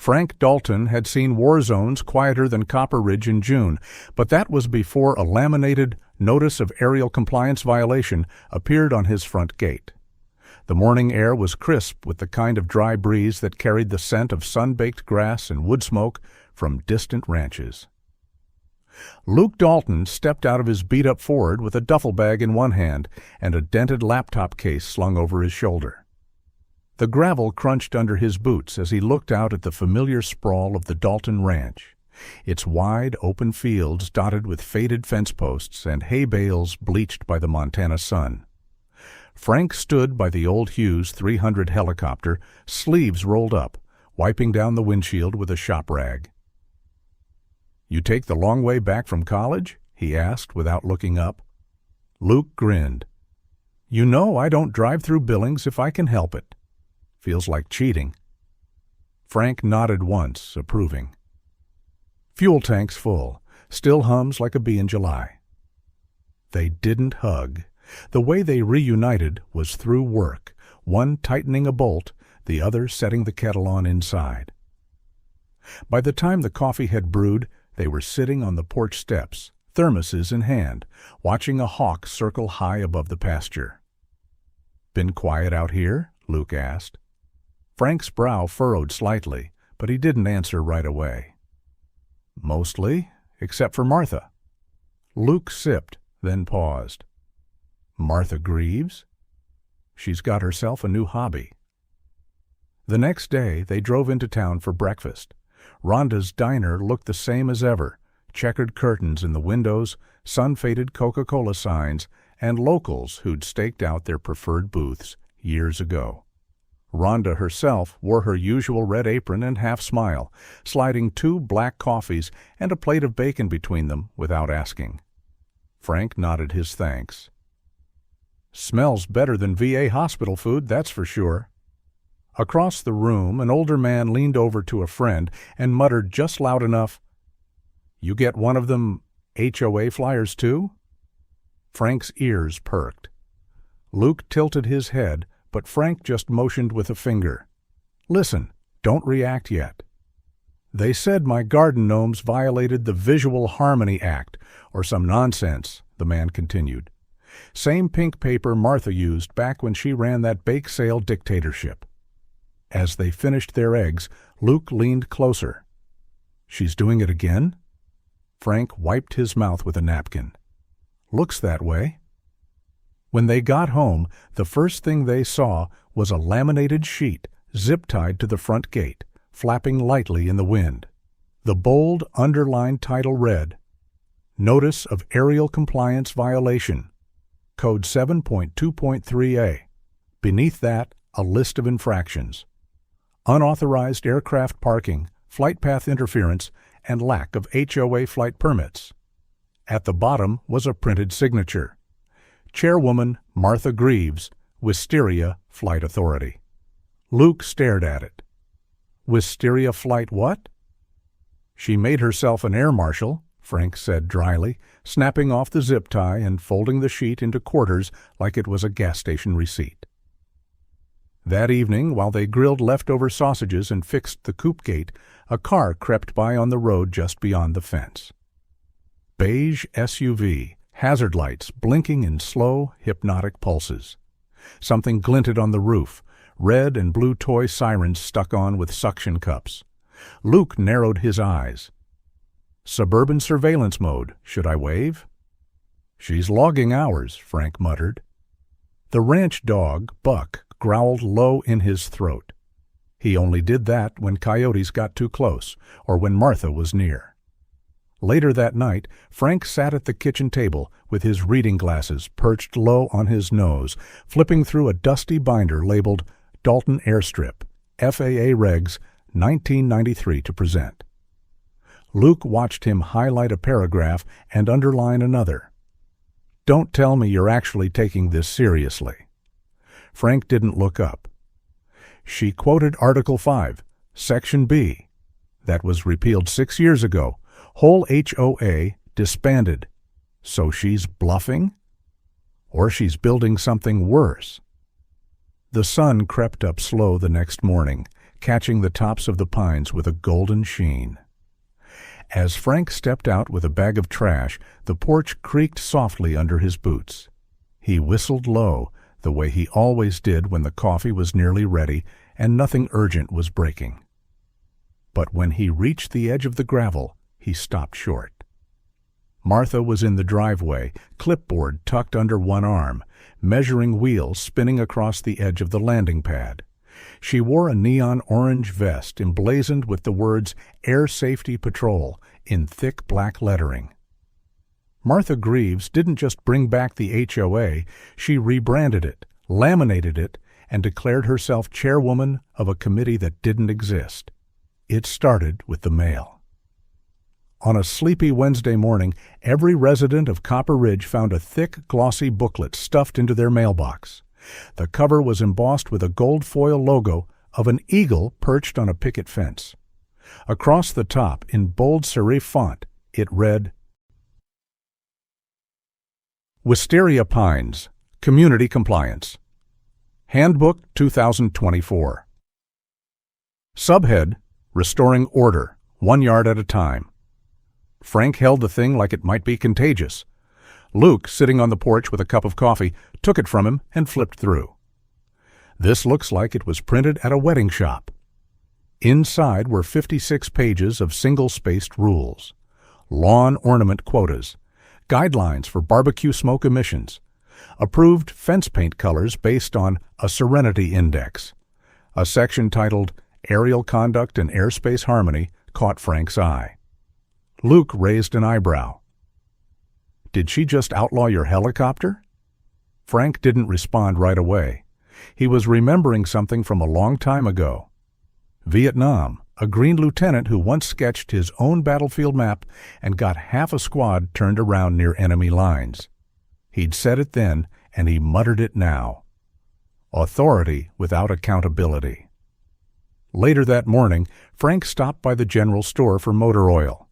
Frank Dalton had seen war zones quieter than Copper Ridge in June, but that was before a laminated Notice of Aerial Compliance Violation appeared on his front gate. The morning air was crisp with the kind of dry breeze that carried the scent of sun-baked grass and wood smoke from distant ranches. Luke Dalton stepped out of his beat-up Ford with a duffel bag in one hand and a dented laptop case slung over his shoulder. The gravel crunched under his boots as he looked out at the familiar sprawl of the Dalton Ranch, its wide, open fields dotted with faded fence posts and hay bales bleached by the Montana sun. Frank stood by the old Hughes 300 helicopter, sleeves rolled up, wiping down the windshield with a shop rag. "You take the long way back from college?" he asked without looking up. Luke grinned. "You know I don't drive through Billings if I can help it. Feels like cheating." Frank nodded once, approving. "Fuel tank's full. Still hums like a bee in July." They didn't hug. The way they reunited was through work, one tightening a bolt, the other setting the kettle on inside. By the time the coffee had brewed, they were sitting on the porch steps, thermoses in hand, watching a hawk circle high above the pasture. "Been quiet out here?" Luke asked. Frank's brow furrowed slightly, but he didn't answer right away. "Mostly, except for Martha." Luke sipped, then paused. "Martha Greaves? She's got herself a new hobby." The next day, they drove into town for breakfast. Rhonda's diner looked the same as ever, checkered curtains in the windows, sun-faded Coca-Cola signs, and locals who'd staked out their preferred booths years ago. Rhonda herself wore her usual red apron and half-smile, sliding 2 black coffees and a plate of bacon between them without asking. Frank nodded his thanks. "Smells better than VA hospital food, that's for sure." Across the room, an older man leaned over to a friend and muttered just loud enough, "You get one of them HOA flyers too?" Frank's ears perked. Luke tilted his head, but Frank just motioned with a finger. "Listen, don't react yet." "They said my garden gnomes violated the Visual Harmony Act, or some nonsense," the man continued. "Same pink paper Martha used back when she ran that bake sale dictatorship." As they finished their eggs, Luke leaned closer. "She's doing it again?" Frank wiped his mouth with a napkin. "Looks that way." When they got home, the first thing they saw was a laminated sheet zip-tied to the front gate, flapping lightly in the wind. The bold, underlined title read, "Notice of Aerial Compliance Violation, Code 7.2.3a. Beneath that, a list of infractions. Unauthorized aircraft parking, flight path interference, and lack of HOA flight permits." At the bottom was a printed signature. Chairwoman Martha Greaves, Wisteria Flight Authority. Luke stared at it. "Wisteria Flight what?" "She made herself an air marshal," Frank said dryly, snapping off the zip tie and folding the sheet into quarters like it was a gas station receipt. That evening, while they grilled leftover sausages and fixed the coop gate, a car crept by on the road just beyond the fence. Beige SUV, hazard lights blinking in slow, hypnotic pulses. Something glinted on the roof, red and blue toy sirens stuck on with suction cups. Luke narrowed his eyes. "Suburban surveillance mode. Should I wave?" "She's logging hours," Frank muttered. The ranch dog, Buck, growled low in his throat. He only did that when coyotes got too close, or when Martha was near. Later that night, Frank sat at the kitchen table with his reading glasses perched low on his nose, flipping through a dusty binder labeled Dalton Airstrip, FAA Regs 1993 to present. Luke watched him highlight a paragraph and underline another. "Don't tell me you're actually taking this seriously." Frank didn't look up. She quoted Article 5, Section B. That was repealed 6 years ago. Whole HOA disbanded. So she's bluffing? Or she's building something worse. The sun crept up slow the next morning, catching the tops of the pines with a golden sheen. As Frank stepped out with a bag of trash, the porch creaked softly under his boots. He whistled low, the way he always did when the coffee was nearly ready and nothing urgent was breaking. But when he reached the edge of the gravel, he stopped short. Martha was in the driveway, clipboard tucked under one arm, measuring wheels spinning across the edge of the landing pad. She wore a neon orange vest emblazoned with the words Air Safety Patrol in thick black lettering. Martha Greaves didn't just bring back the HOA, she rebranded it, laminated it, and declared herself chairwoman of a committee that didn't exist. It started with the mail. On a sleepy Wednesday morning, every resident of Copper Ridge found a thick, glossy booklet stuffed into their mailbox. The cover was embossed with a gold foil logo of an eagle perched on a picket fence. Across the top, in bold serif font, it read, Wisteria Pines, Community Compliance. Handbook 2024. Subhead, Restoring Order, 1 yard at a time. Frank held the thing like it might be contagious. Luke, sitting on the porch with a cup of coffee, took it from him and flipped through. This looks like it was printed at a wedding shop. Inside were 56 pages of single-spaced rules, lawn ornament quotas, guidelines for barbecue smoke emissions, approved fence paint colors based on a Serenity Index. A section titled Aerial Conduct and Airspace Harmony caught Frank's eye. Luke raised an eyebrow. Did she just outlaw your helicopter? Frank didn't respond right away. He was remembering something from a long time ago. Vietnam, a green lieutenant who once sketched his own battlefield map and got half a squad turned around near enemy lines. He'd said it then, and he muttered it now. Authority without accountability. Later that morning, Frank stopped by the general store for motor oil.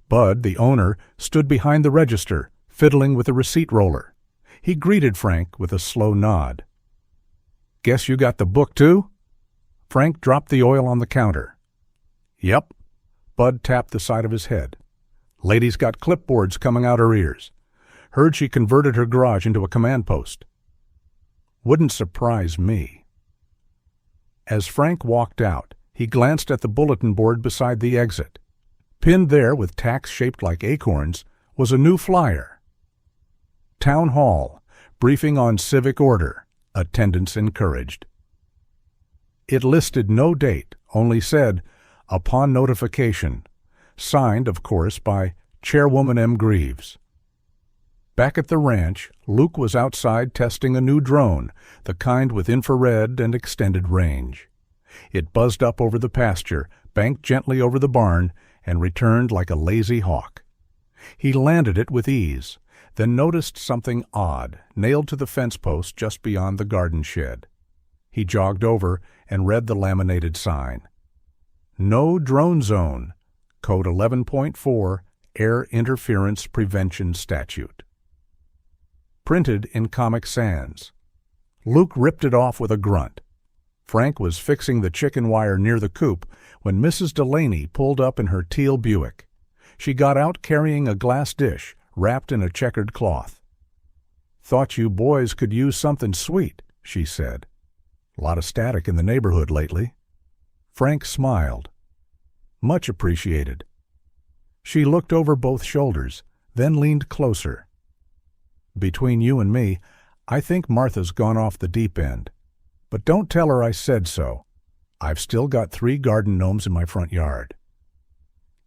Bud, the owner, stood behind the register, fiddling with a receipt roller. He greeted Frank with a slow nod. Guess you got the book, too? Frank dropped the oil on the counter. Yep. Bud tapped the side of his head. Lady's got clipboards coming out her ears. Heard she converted her garage into a command post. Wouldn't surprise me. As Frank walked out, he glanced at the bulletin board beside the exit. Pinned there with tacks shaped like acorns was a new flyer. Town Hall, briefing on civic order, attendance encouraged. It listed no date, only said, upon notification, signed, of course, by Chairwoman M. Greaves. Back at the ranch, Luke was outside testing a new drone, the kind with infrared and extended range. It buzzed up over the pasture, banked gently over the barn, and returned like a lazy hawk. He landed it with ease, then noticed something odd nailed to the fence post just beyond the garden shed. He jogged over and read the laminated sign. No Drone Zone, Code 11.4, Air Interference Prevention Statute. Printed in Comic Sans. Luke ripped it off with a grunt. Frank was fixing the chicken wire near the coop when Mrs. Delaney pulled up in her teal Buick. She got out carrying a glass dish wrapped in a checkered cloth. "Thought you boys could use something sweet," she said. "A lot of static in the neighborhood lately." Frank smiled. "Much appreciated." She looked over both shoulders, then leaned closer. "Between you and me, I think Martha's gone off the deep end. But don't tell her I said so. I've still got 3 garden gnomes in my front yard."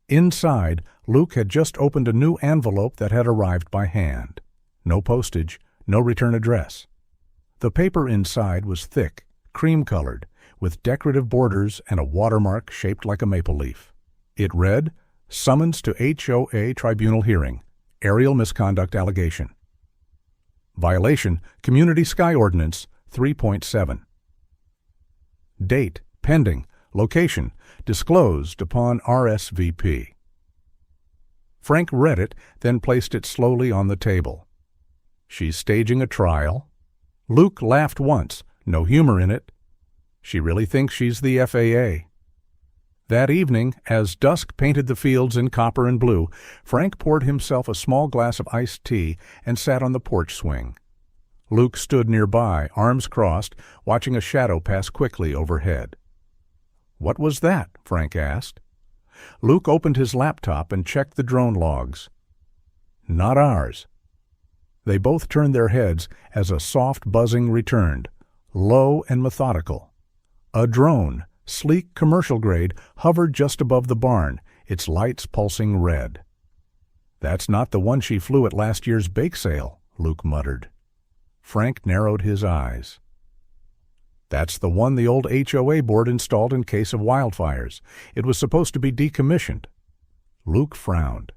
Inside, Luke had just opened a new envelope that had arrived by hand. No postage, no return address. The paper inside was thick, cream-colored, with decorative borders and a watermark shaped like a maple leaf. It read, "Summons to HOA Tribunal Hearing. Aerial Misconduct Allegation. Violation, Community Sky Ordinance 3.7. Date, pending. Location, disclosed upon RSVP." Frank read it, then placed it slowly on the table. "She's staging a trial." Luke laughed once, no humor in it. She really thinks she's the FAA. That evening, as dusk painted the fields in copper and blue, Frank poured himself a small glass of iced tea and sat on the porch swing. Luke stood nearby, arms crossed, watching a shadow pass quickly overhead. "What was that?" Frank asked. Luke opened his laptop and checked the drone logs. "Not ours." They both turned their heads as a soft buzzing returned, low and methodical. A drone, sleek commercial grade, hovered just above the barn, its lights pulsing red. "That's not the one she flew at last year's bake sale," Luke muttered. Frank narrowed his eyes. "That's the one the old HOA board installed in case of wildfires. It was supposed to be decommissioned." Luke frowned.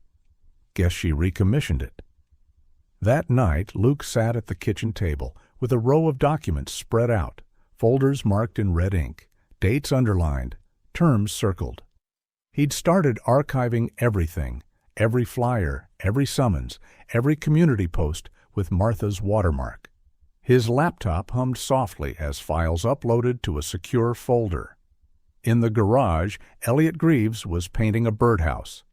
"Guess she recommissioned it." That night, Luke sat at the kitchen table with a row of documents spread out, folders marked in red ink, dates underlined, terms circled. He'd started archiving everything, every flyer, every summons, every community post with Martha's watermark. His laptop hummed softly as files uploaded to a secure folder. In the garage, Elliot Greaves was painting a birdhouse.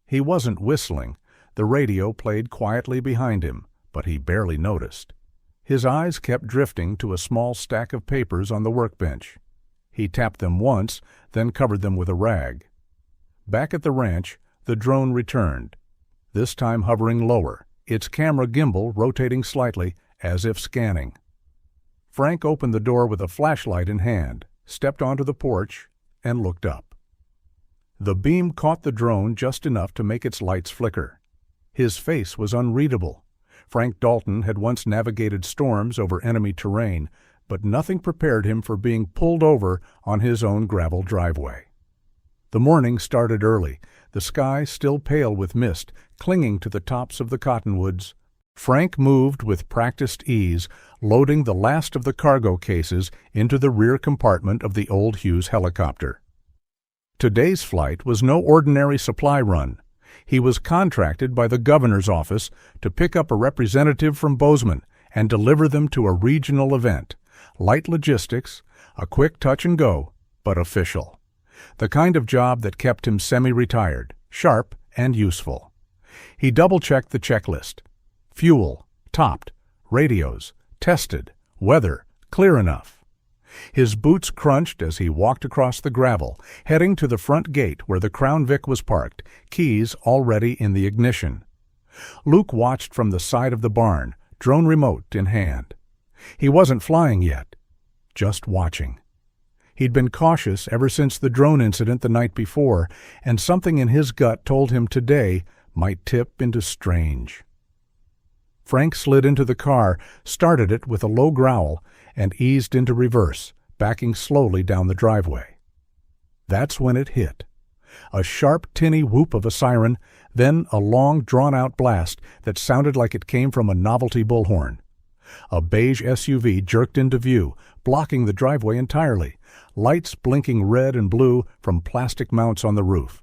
He wasn't whistling. The radio played quietly behind him, but he barely noticed. His eyes kept drifting to a small stack of papers on the workbench. He tapped them once, then covered them with a rag. Back at the ranch, the drone returned, this time hovering lower, its camera gimbal rotating slightly, as if scanning. Frank opened the door with a flashlight in hand, stepped onto the porch, and looked up. The beam caught the drone just enough to make its lights flicker. His face was unreadable. Frank Dalton had once navigated storms over enemy terrain, but nothing prepared him for being pulled over on his own gravel driveway. The morning started early, the sky still pale with mist, clinging to the tops of the cottonwoods. Frank moved with practiced ease, loading the last of the cargo cases into the rear compartment of the old Hughes helicopter. Today's flight was no ordinary supply run. He was contracted by the governor's office to pick up a representative from Bozeman and deliver them to a regional event. Light logistics, a quick touch and go, but official. The kind of job that kept him semi-retired, sharp and useful. He double-checked the checklist. Fuel, topped, radios, tested, weather, clear enough. His boots crunched as he walked across the gravel, heading to the front gate where the Crown Vic was parked, keys already in the ignition. Luke watched from the side of the barn, drone remote in hand. He wasn't flying yet, just watching. He'd been cautious ever since the drone incident the night before, and something in his gut told him today might tip into strange. Frank slid into the car, started it with a low growl, and eased into reverse, backing slowly down the driveway. That's when it hit. A sharp, tinny whoop of a siren, then a long, drawn-out blast that sounded like it came from a novelty bullhorn. A beige SUV jerked into view, blocking the driveway entirely, lights blinking red and blue from plastic mounts on the roof.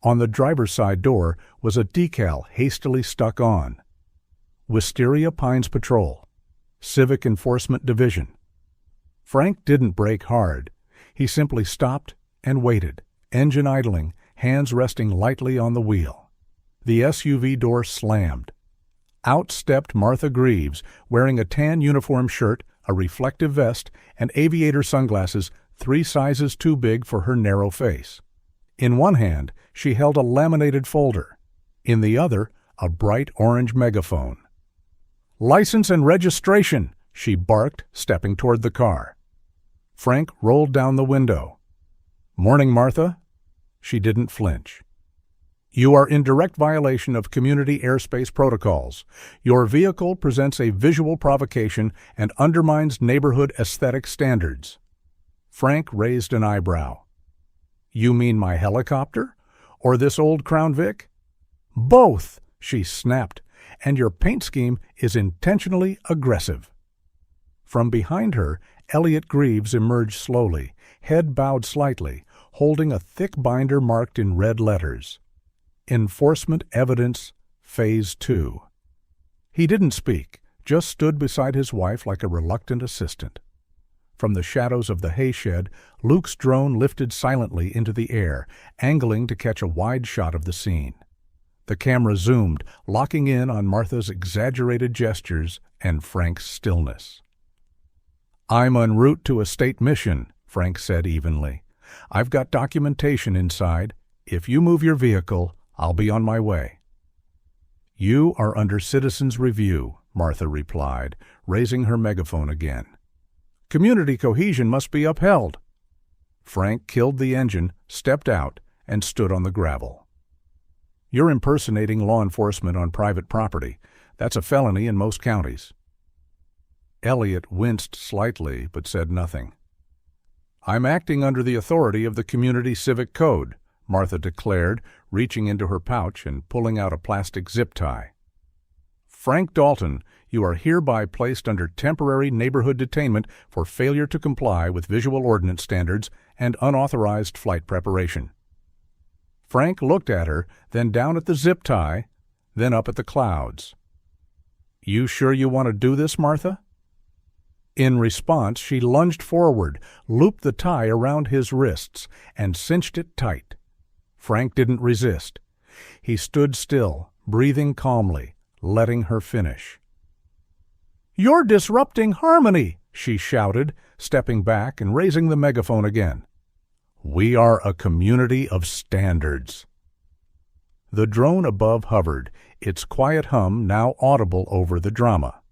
On the driver's side door was a decal hastily stuck on. Wisteria Pines Patrol, Civic Enforcement Division. Frank didn't brake hard. He simply stopped and waited, engine idling, hands resting lightly on the wheel. The SUV door slammed. Out stepped Martha Greaves, wearing a tan uniform shirt, a reflective vest, and aviator sunglasses 3 sizes too big for her narrow face. In one hand, she held a laminated folder. In the other, a bright orange megaphone. "License and registration," she barked, stepping toward the car. Frank rolled down the window. "Morning, Martha." She didn't flinch. "You are in direct violation of community airspace protocols. Your vehicle presents a visual provocation and undermines neighborhood aesthetic standards." Frank raised an eyebrow. "You mean my helicopter? Or this old Crown Vic?" "Both," she snapped, "and your paint scheme is intentionally aggressive." From behind her, Elliot Greaves emerged slowly, head bowed slightly, holding a thick binder marked in red letters. Enforcement Evidence, Phase 2. He didn't speak, just stood beside his wife like a reluctant assistant. From the shadows of the hay shed, Luke's drone lifted silently into the air, angling to catch a wide shot of the scene. The camera zoomed, locking in on Martha's exaggerated gestures and Frank's stillness. "I'm en route to a state mission," Frank said evenly. "I've got documentation inside. If you move your vehicle, I'll be on my way." "You are under citizen's review," Martha replied, raising her megaphone again. "Community cohesion must be upheld." Frank killed the engine, stepped out, and stood on the gravel. "You're impersonating law enforcement on private property. That's a felony in most counties." Elliot winced slightly but said nothing. "I'm acting under the authority of the Community Civic Code," Martha declared, reaching into her pouch and pulling out a plastic zip tie. "Frank Dalton, you are hereby placed under temporary neighborhood detainment for failure to comply with visual ordinance standards and unauthorized flight preparation." Frank looked at her, then down at the zip tie, then up at the clouds. "You sure you want to do this, Martha?" In response, she lunged forward, looped the tie around his wrists, and cinched it tight. Frank didn't resist. He stood still, breathing calmly, letting her finish. "You're disrupting harmony," she shouted, stepping back and raising the megaphone again. "We are a community of standards." The drone above hovered, its quiet hum now audible over the drama.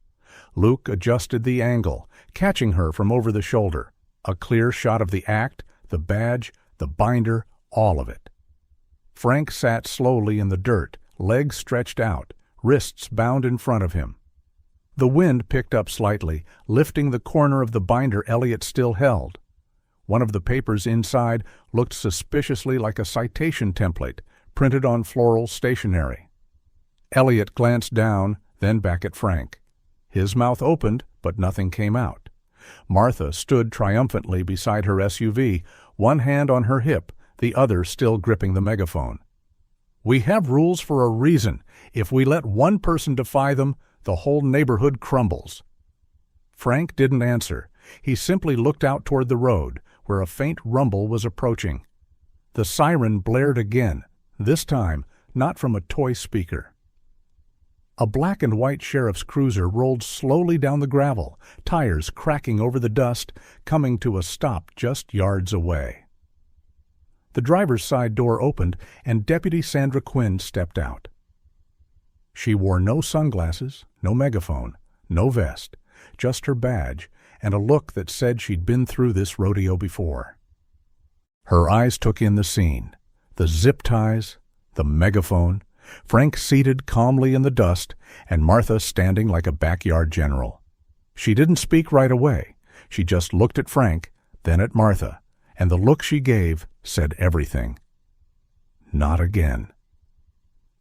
Luke adjusted the angle, catching her from over the shoulder. A clear shot of the act, the badge, the binder, all of it. Frank sat slowly in the dirt, legs stretched out, wrists bound in front of him. The wind picked up slightly, lifting the corner of the binder Elliot still held. One of the papers inside looked suspiciously like a citation template, printed on floral stationery. Elliot glanced down, then back at Frank. His mouth opened, but nothing came out. Martha stood triumphantly beside her SUV, one hand on her hip, the other still gripping the megaphone. "We have rules for a reason. If we let one person defy them, the whole neighborhood crumbles." Frank didn't answer. He simply looked out toward the road, where a faint rumble was approaching. The siren blared again, this time not from a toy speaker. A black and white sheriff's cruiser rolled slowly down the gravel, tires cracking over the dust, coming to a stop just yards away. The driver's side door opened, and Deputy Sandra Quinn stepped out. She wore no sunglasses, no megaphone, no vest, just her badge, and a look that said she'd been through this rodeo before. Her eyes took in the scene, the zip ties, the megaphone, Frank seated calmly in the dust, and Martha standing like a backyard general. She didn't speak right away. She just looked at Frank, then at Martha, and the look she gave said everything. Not again.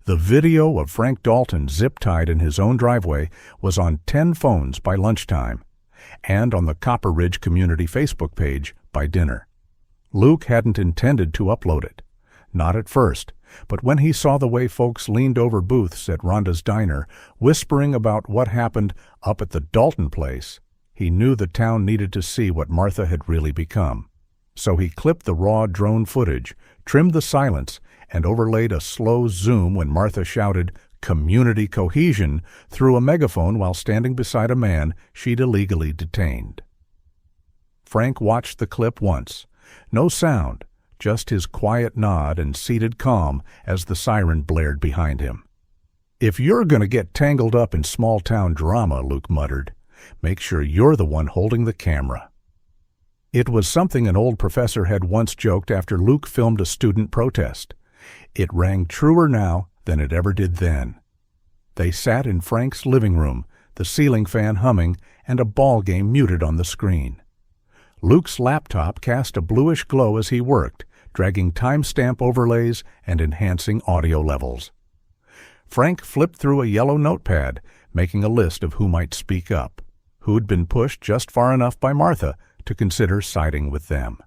The video of Frank Dalton zip-tied in his own driveway was on 10 phones by lunchtime, and on the Copper Ridge Community Facebook page by dinner. Luke hadn't intended to upload it. Not at first, but when he saw the way folks leaned over booths at Rhonda's diner, whispering about what happened up at the Dalton place, he knew the town needed to see what Martha had really become. So he clipped the raw drone footage, trimmed the silence, and overlaid a slow zoom when Martha shouted, "Community cohesion," through a megaphone while standing beside a man she'd illegally detained. Frank watched the clip once. No sound, just his quiet nod and seated calm as the siren blared behind him. "If you're going to get tangled up in small-town drama," Luke muttered, "make sure you're the one holding the camera." It was something an old professor had once joked after Luke filmed a student protest. It rang truer now than it ever did then. They sat in Frank's living room, the ceiling fan humming, and a ball game muted on the screen. Luke's laptop cast a bluish glow as he worked, dragging timestamp overlays and enhancing audio levels. Frank flipped through a yellow notepad, making a list of who might speak up, who'd been pushed just far enough by Martha to consider siding with them.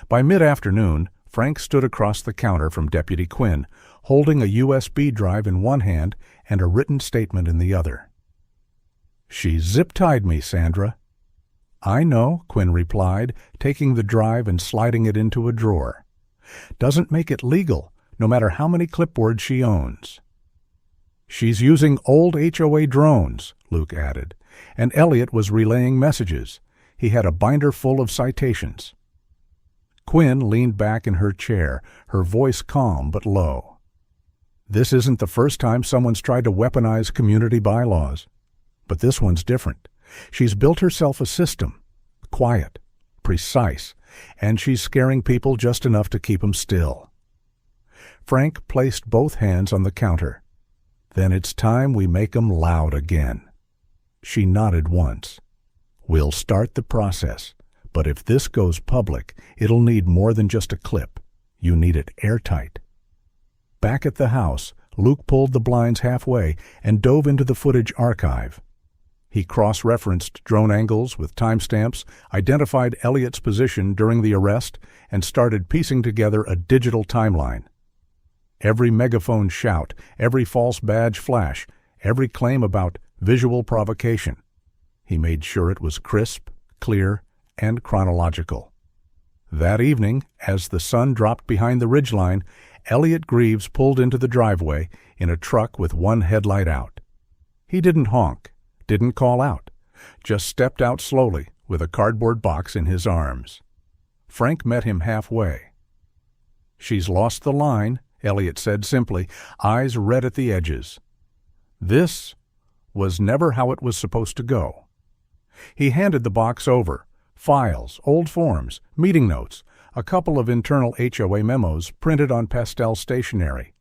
By mid-afternoon, Frank stood across the counter from Deputy Quinn, holding a USB drive in one hand and a written statement in the other. "She zip-tied me, Sandra." "I know," Quinn replied, taking the drive and sliding it into a drawer. "Doesn't make it legal, no matter how many clipboards she owns." "She's using old HOA drones," Luke added, and Elliot was relaying messages. He had a binder full of citations. Quinn leaned back in her chair, her voice calm but low. "This isn't the first time someone's tried to weaponize community bylaws. But this one's different. She's built herself a system. Quiet, precise, and she's scaring people just enough to keep them still." Frank placed both hands on the counter. "Then it's time we make 'em loud again." She nodded once. "We'll start the process, but if this goes public, it'll need more than just a clip. You need it airtight." Back at the house, Luke pulled the blinds halfway and dove into the footage archive. He cross-referenced drone angles with timestamps, identified Elliot's position during the arrest, and started piecing together a digital timeline. Every megaphone shout, every false badge flash, every claim about visual provocation. He made sure it was crisp, clear, and chronological. That evening, as the sun dropped behind the ridgeline, Elliot Greaves pulled into the driveway in a truck with one headlight out. He didn't honk, didn't call out, just stepped out slowly with a cardboard box in his arms. Frank met him halfway. "She's lost the line," Elliot said simply, eyes red at the edges. "This was never how it was supposed to go." He handed the box over. Files, old forms, meeting notes, a couple of internal HOA memos printed on pastel stationery.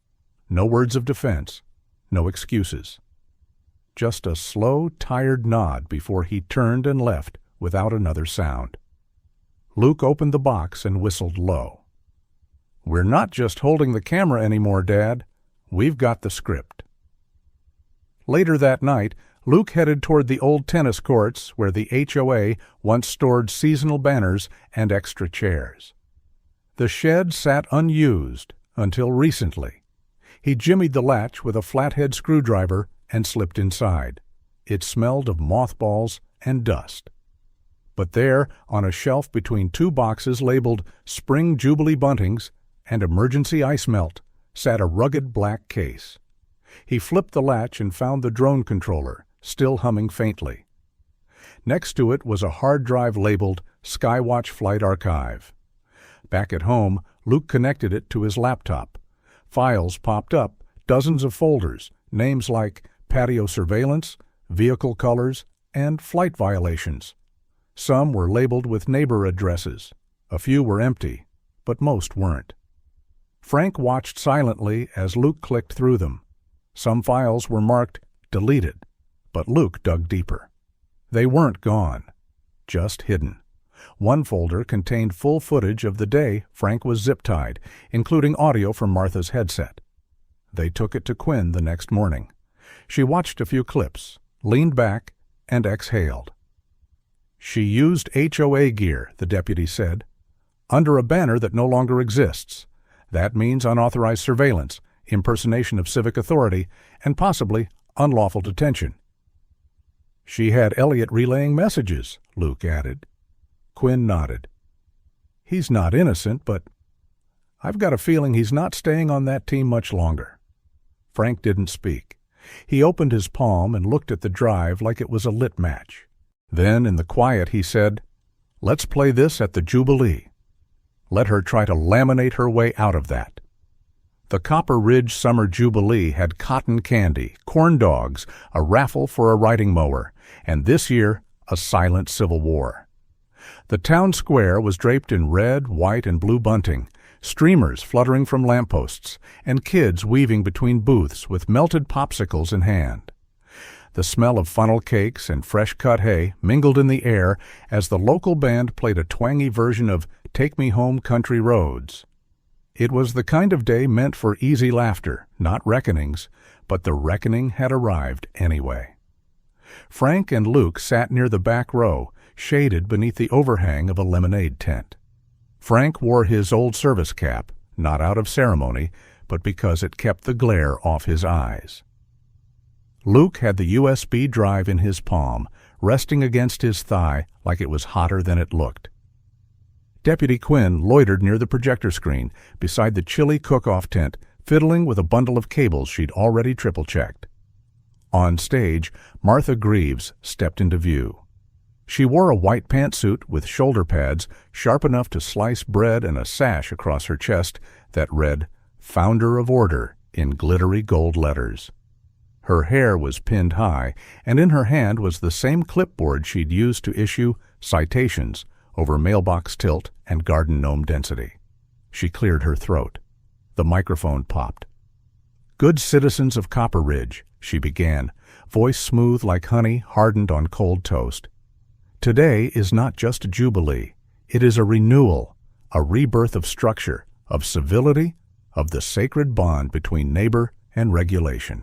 No words of defense, no excuses. Just a slow, tired nod before he turned and left without another sound. Luke opened the box and whistled low. "We're not just holding the camera anymore, Dad. We've got the script." Later that night, Luke headed toward the old tennis courts where the HOA once stored seasonal banners and extra chairs. The shed sat unused until recently. He jimmied the latch with a flathead screwdriver and slipped inside. It smelled of mothballs and dust. But there, on a shelf between two boxes labeled Spring Jubilee Buntings and Emergency Ice Melt, sat a rugged black case. He flipped the latch and found the drone controller, still humming faintly. Next to it was a hard drive labeled Skywatch Flight Archive. Back at home, Luke connected it to his laptop. Files popped up, dozens of folders, names like patio surveillance, vehicle colors, and flight violations. Some were labeled with neighbor addresses. A few were empty, but most weren't. Frank watched silently as Luke clicked through them. Some files were marked deleted, but Luke dug deeper. They weren't gone, just hidden. One folder contained full footage of the day Frank was zip-tied, including audio from Martha's headset. They took it to Quinn the next morning. She watched a few clips, leaned back, and exhaled. "She used HOA gear," the deputy said, "under a banner that no longer exists. That means unauthorized surveillance, impersonation of civic authority, and possibly unlawful detention." "She had Elliot relaying messages," Luke added. Quinn nodded. "He's not innocent, but I've got a feeling he's not staying on that team much longer." Frank didn't speak. He opened his palm and looked at the drive like it was a lit match. Then, in the quiet, he said, "Let's play this at the Jubilee. Let her try to laminate her way out of that." The Copper Ridge Summer Jubilee had cotton candy, corn dogs, a raffle for a riding mower, and this year, a silent civil war. The town square was draped in red, white, and blue bunting, streamers fluttering from lampposts, and kids weaving between booths with melted popsicles in hand. The smell of funnel cakes and fresh-cut hay mingled in the air as the local band played a twangy version of "Take Me Home, Country Roads." It was the kind of day meant for easy laughter, not reckonings, but the reckoning had arrived anyway. Frank and Luke sat near the back row, shaded beneath the overhang of a lemonade tent. Frank wore his old service cap, not out of ceremony, but because it kept the glare off his eyes. Luke had the USB drive in his palm, resting against his thigh like it was hotter than it looked. Deputy Quinn loitered near the projector screen beside the chilly cook-off tent, fiddling with a bundle of cables she'd already triple-checked. On stage, Martha Greaves stepped into view. She wore a white pantsuit with shoulder pads sharp enough to slice bread and a sash across her chest that read, "Founder of Order," in glittery gold letters. Her hair was pinned high, and in her hand was the same clipboard she'd used to issue citations over mailbox tilt and garden gnome density. She cleared her throat. The microphone popped. "Good citizens of Copper Ridge," she began, voice smooth like honey hardened on cold toast. "Today is not just a jubilee. It is a renewal, a rebirth of structure, of civility, of the sacred bond between neighbor and regulation."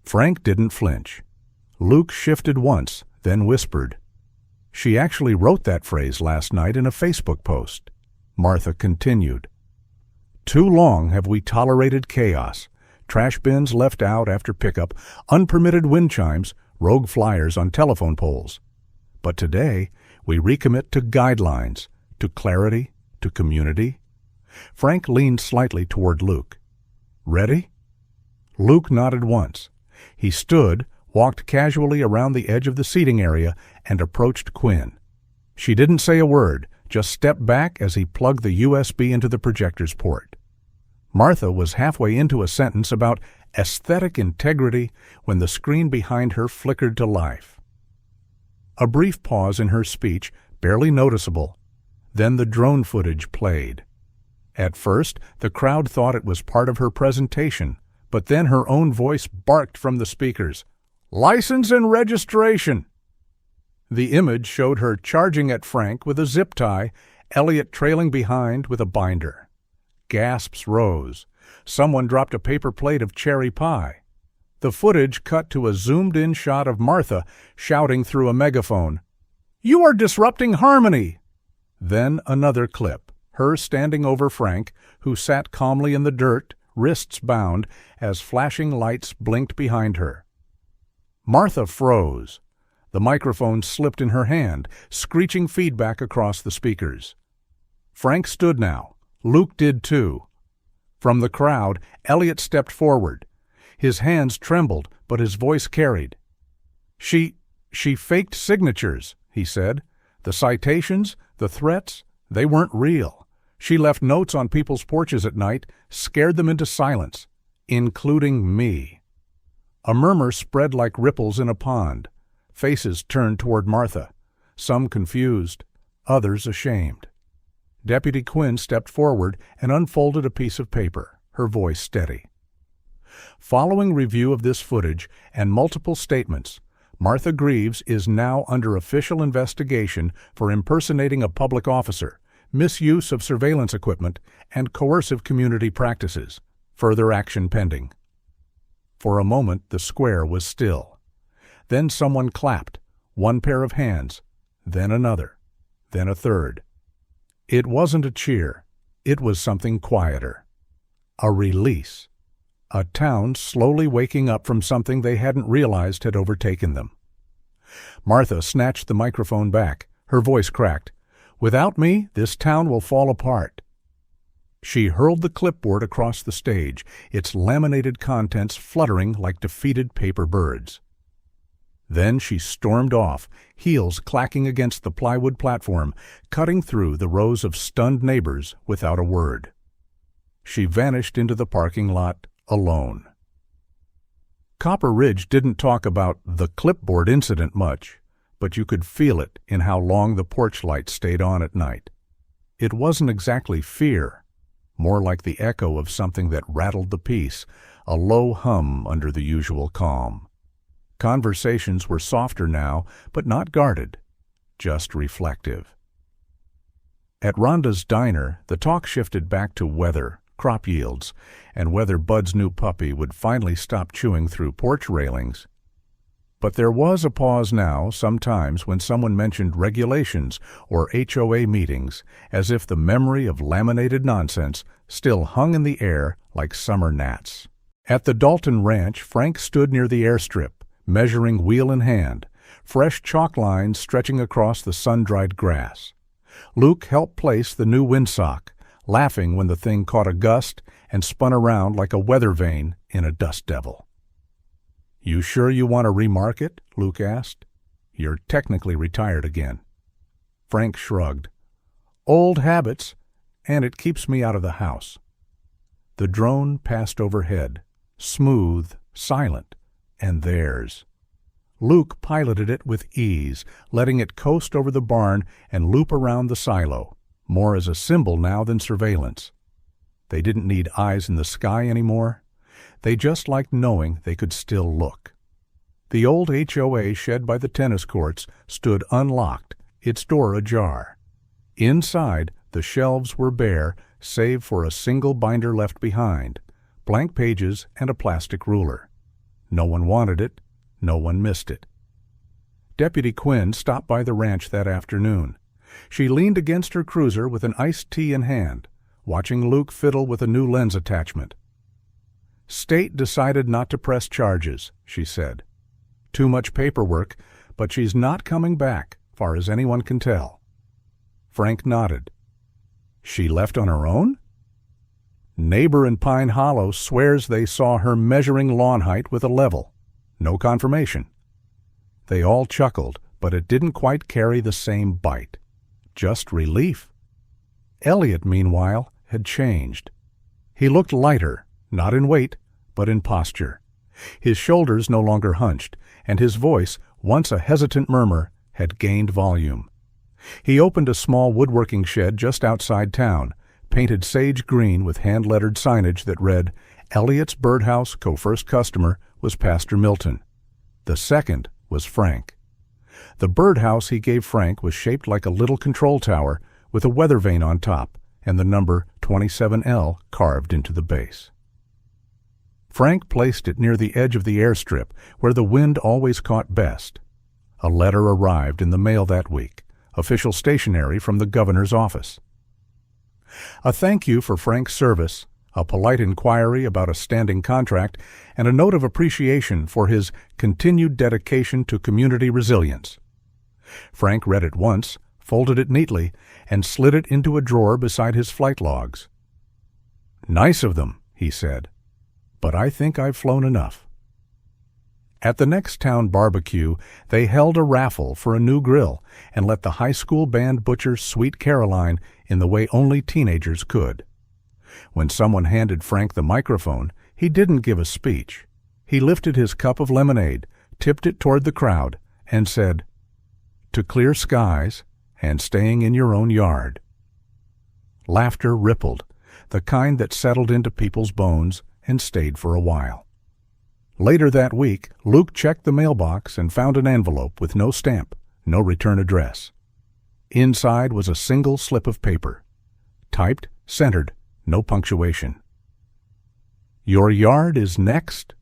Frank didn't flinch. Luke shifted once, then whispered. "She actually wrote that phrase last night in a Facebook post." Martha continued. "Too long have we tolerated chaos. Trash bins left out after pickup, unpermitted wind chimes, rogue flyers on telephone poles. But today, we recommit to guidelines, to clarity, to community." Frank leaned slightly toward Luke. "Ready?" Luke nodded once. He stood, walked casually around the edge of the seating area, and approached Quinn. She didn't say a word, just stepped back as he plugged the USB into the projector's port. Martha was halfway into a sentence about aesthetic integrity when the screen behind her flickered to life. A brief pause in her speech, barely noticeable. Then the drone footage played. At first, the crowd thought it was part of her presentation, but then her own voice barked from the speakers, "License and registration!" The image showed her charging at Frank with a zip tie, Elliot trailing behind with a binder. Gasps rose. Someone dropped a paper plate of cherry pie. The footage cut to a zoomed-in shot of Martha shouting through a megaphone, "You are disrupting harmony!" Then another clip, her standing over Frank, who sat calmly in the dirt, wrists bound, as flashing lights blinked behind her. Martha froze. The microphone slipped in her hand, screeching feedback across the speakers. Frank stood now. Luke did too. From the crowd, Elliot stepped forward. His hands trembled, but his voice carried. She faked signatures," he said. "The citations, the threats, they weren't real. She left notes on people's porches at night, scared them into silence, including me." A murmur spread like ripples in a pond. Faces turned toward Martha, some confused, others ashamed. Deputy Quinn stepped forward and unfolded a piece of paper, her voice steady. "Following review of this footage and multiple statements, Martha Greaves is now under official investigation for impersonating a public officer, misuse of surveillance equipment, and coercive community practices. Further action pending." For a moment the square was still. Then someone clapped, one pair of hands, then another, then a third. It wasn't a cheer. It was something quieter. A release. A town slowly waking up from something they hadn't realized had overtaken them. Martha snatched the microphone back. Her voice cracked. "Without me, this town will fall apart." She hurled the clipboard across the stage, its laminated contents fluttering like defeated paper birds. Then she stormed off, heels clacking against the plywood platform, cutting through the rows of stunned neighbors without a word. She vanished into the parking lot alone. Copper Ridge didn't talk about the clipboard incident much, but you could feel it in how long the porch light stayed on at night. It wasn't exactly fear, more like the echo of something that rattled the peace, a low hum under the usual calm. Conversations were softer now, but not guarded, just reflective. At Rhonda's diner, the talk shifted back to weather, crop yields, and whether Bud's new puppy would finally stop chewing through porch railings. But there was a pause now, sometimes, when someone mentioned regulations or HOA meetings, as if the memory of laminated nonsense still hung in the air like summer gnats. At the Dalton Ranch, Frank stood near the airstrip, measuring wheel in hand. fresh chalk lines stretching across the sun-dried grass. Luke helped place the new windsock, laughing when the thing caught a gust and spun around like a weather vane in a dust devil. "You sure you want to remark it?" Luke asked. "You're technically retired again." Frank shrugged. "Old habits, and it keeps me out of the house." The drone passed overhead, smooth, silent, and theirs. Luke piloted it with ease, letting it coast over the barn and loop around the silo, more as a symbol now than surveillance. They didn't need eyes in the sky anymore. They just liked knowing they could still look. The old HOA shed by the tennis courts stood unlocked, its door ajar. Inside, the shelves were bare, save for a single binder left behind, blank pages and a plastic ruler. No one wanted it. No one missed it. Deputy Quinn stopped by the ranch that afternoon. She leaned against her cruiser with an iced tea in hand, watching Luke fiddle with a new lens attachment. "State decided not to press charges," she said. "Too much paperwork, but she's not coming back, far as anyone can tell." Frank nodded. "She left on her own?" "Neighbor in Pine Hollow swears they saw her measuring lawn height with a level. No confirmation." They all chuckled, but it didn't quite carry the same bite. Just relief. Elliot, meanwhile, had changed. He looked lighter, not in weight, but in posture. His shoulders no longer hunched, and his voice, once a hesitant murmur, had gained volume. He opened a small woodworking shed just outside town, painted sage green with hand-lettered signage that read, "Elliot's Birdhouse co-first customer was Pastor Milton." The second was Frank. The birdhouse he gave Frank was shaped like a little control tower with a weather vane on top and the number 27L carved into the base. Frank placed it near the edge of the airstrip where the wind always caught best. A letter arrived in the mail that week, official stationery from the governor's office. A thank you for Frank's service, a polite inquiry about a standing contract, and a note of appreciation for his continued dedication to community resilience. Frank read it once, folded it neatly, and slid it into a drawer beside his flight logs. "Nice of them," he said, "but I think I've flown enough." At the next town barbecue, they held a raffle for a new grill and let the high school band butcher Sweet Caroline in the way only teenagers could. When someone handed Frank the microphone, he didn't give a speech. He lifted his cup of lemonade, tipped it toward the crowd, and said, "To clear skies and staying in your own yard." Laughter rippled, the kind that settled into people's bones and stayed for a while. Later that week, Luke checked the mailbox and found an envelope with no stamp, no return address. Inside was a single slip of paper. Typed, centered, no punctuation. "Your yard is next?"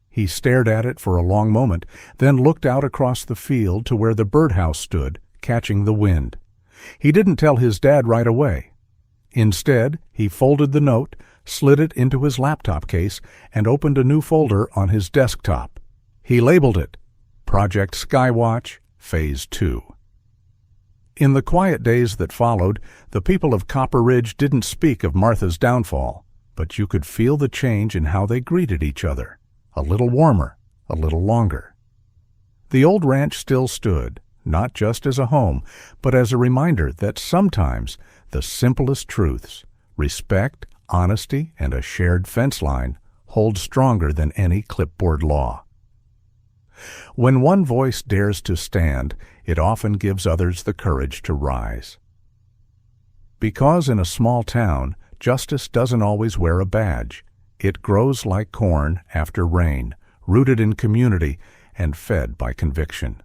He stared at it for a long moment, then looked out across the field to where the birdhouse stood, catching the wind. He didn't tell his dad right away. Instead, he folded the note, slid it into his laptop case, and opened a new folder on his desktop. He labeled it Project Skywatch, Phase 2. In the quiet days that followed, the people of Copper Ridge didn't speak of Martha's downfall, but you could feel the change in how they greeted each other. A little warmer, a little longer. The old ranch still stood, not just as a home, but as a reminder that sometimes the simplest truths, respect, honesty, and a shared fence line, hold stronger than any clipboard law. When one voice dares to stand, it often gives others the courage to rise. Because in a small town, justice doesn't always wear a badge. It grows like corn after rain, rooted in community and fed by conviction.